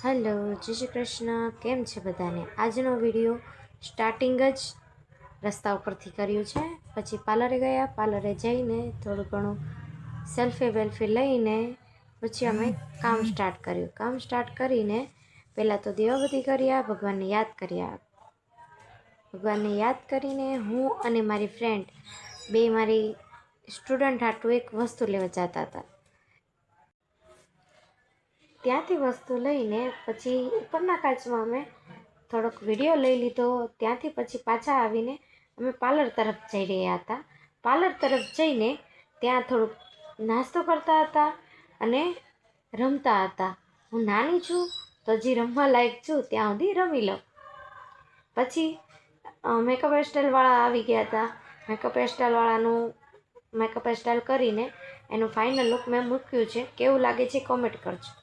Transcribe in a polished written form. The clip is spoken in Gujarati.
હેલો, જય શ્રી કૃષ્ણ. કેમ છે બધાને? આજનો વિડીયો સ્ટાર્ટિંગ જ રસ્તા ઉપરથી કર્યું છે. પછી પાર્લરે ગયા, પાર્લરે જઈને થોડું ઘણું સેલ્ફી વેલ્ફી લઈને પછી અમે કામ સ્ટાર્ટ કર્યું. કામ સ્ટાર્ટ કરીને પહેલાં તો દીવાબત્તી કર્યા, ભગવાનને યાદ કર્યા. ભગવાનને યાદ કરીને હું અને મારી ફ્રેન્ડ બે મારી સ્ટુડન્ટ હાટું એક વસ્તુ લેવા જતા હતા. ત્યાંથી વસ્તુ લઈને પછી ઉપરના કાચમાં અમે થોડોક વિડીયો લઈ લીધો. ત્યાંથી પછી પાછા આવીને અમે પાર્લર તરફ જઈ રહ્યા હતા. પાર્લર તરફ જઈને ત્યાં થોડુંક નાસ્તો કરતા હતા અને રમતા હતા. હું નાની છું તો હજી રમવા લાયક છું, ત્યાં સુધી રમી લો. પછી મેકઅપ હેરસ્ટાઈલવાળા આવી ગયા હતા. મેકઅપ હેરસ્ટાઈલવાળાનું મેકઅપ હેરસ્ટાઈલ કરીને એનું ફાઇનલ લુક મેં મૂક્યું છે. કેવું લાગે છે કોમેન્ટ કરજો.